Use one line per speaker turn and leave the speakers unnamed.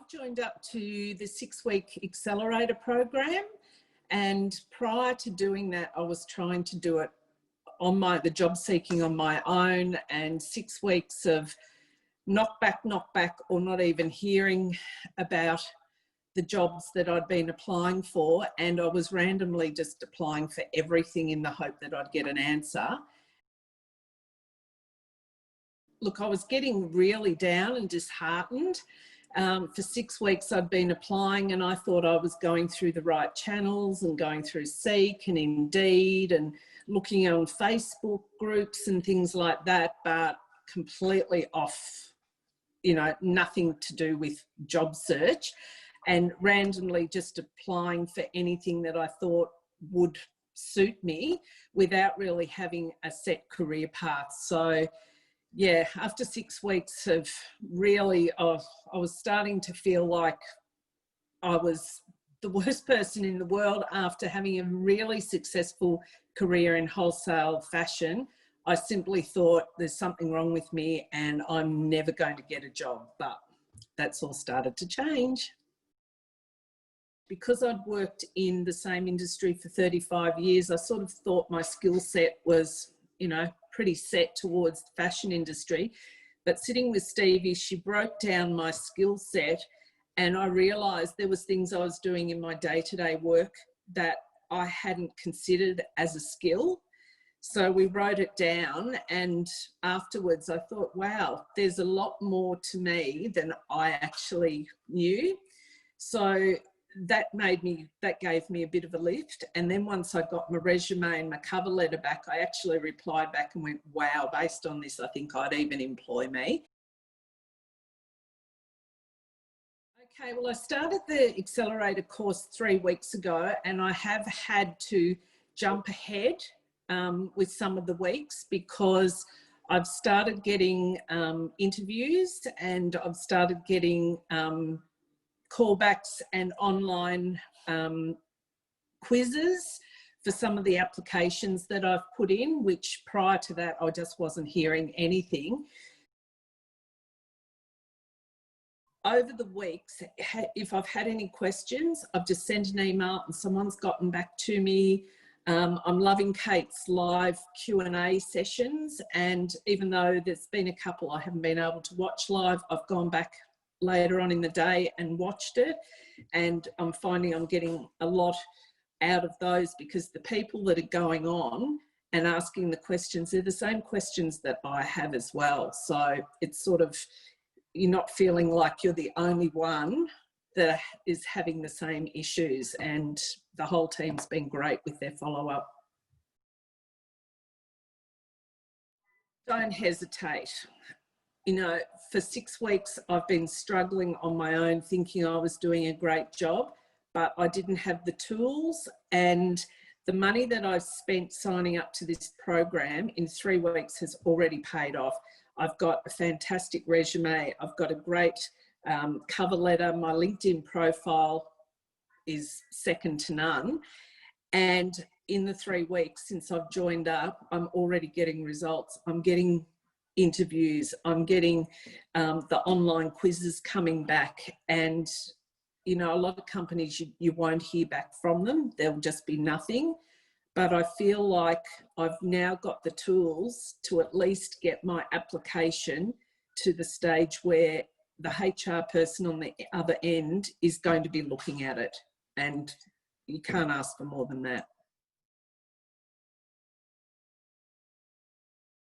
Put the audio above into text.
I've joined up to the 6-week accelerator program, and prior to doing that, I was trying to do it on the job seeking on my own, and 6 weeks of knock back, or not even hearing about the jobs that I'd been applying for, and I was randomly just applying for everything in the hope that I'd get an answer. Look, I was getting really down and disheartened. For 6 weeks I'd been applying, and I thought I was going through the right channels and going through Seek and Indeed and looking on Facebook groups and things like that, but completely off, you know, nothing to do with job search, and randomly just applying for anything that I thought would suit me without really having a set career path. So yeah, after 6 weeks of really, I was starting to feel like I was the worst person in the world after having a really successful career in wholesale fashion. I simply thought there's something wrong with me and I'm never going to get a job, but that's all started to change. Because I'd worked in the same industry for 35 years, I sort of thought my skill set was, you know, pretty set towards the fashion industry. But sitting with Stevie, she broke down my skill set, and I realised there was things I was doing in my day-to-day work that I hadn't considered as a skill. So we wrote it down, and afterwards I thought, wow, there's a lot more to me than I actually knew. So that gave me a bit of a lift. And then once I got my resume and my cover letter back, I actually replied back and went, wow, based on this, I think I'd even employ me. Okay, well, I started the accelerator course 3 weeks ago, and I have had to jump ahead with some of the weeks because I've started getting interviews, and I've started getting callbacks and online quizzes for some of the applications that I've put in, which prior to that I just wasn't hearing anything. Over the weeks, if I've had any questions, I've just sent an email and someone's gotten back to me. I'm loving Kate's live Q&A sessions, and even though there's been a couple I haven't been able to watch live, I've gone back later on in the day and watched it, and I'm finding I'm getting a lot out of those because the people that are going on and asking the questions, they're the same questions that I have as well. So it's sort of, you're not feeling like you're the only one that is having the same issues, and the whole team's been great with their follow-up. Don't hesitate. You know, for 6 weeks, I've been struggling on my own, thinking I was doing a great job, but I didn't have the tools, and the money that I've spent signing up to this program in 3 weeks has already paid off. I've got a fantastic resume. I've got a great cover letter. My LinkedIn profile is second to none. And in the 3 weeks since I've joined up, I'm already getting results. I'm getting interviews, I'm getting the online quizzes coming back, and you know, a lot of companies you won't hear back from them, there'll just be nothing. But I feel like I've now got the tools to at least get my application to the stage where the HR person on the other end is going to be looking at it, and you can't ask for more than that.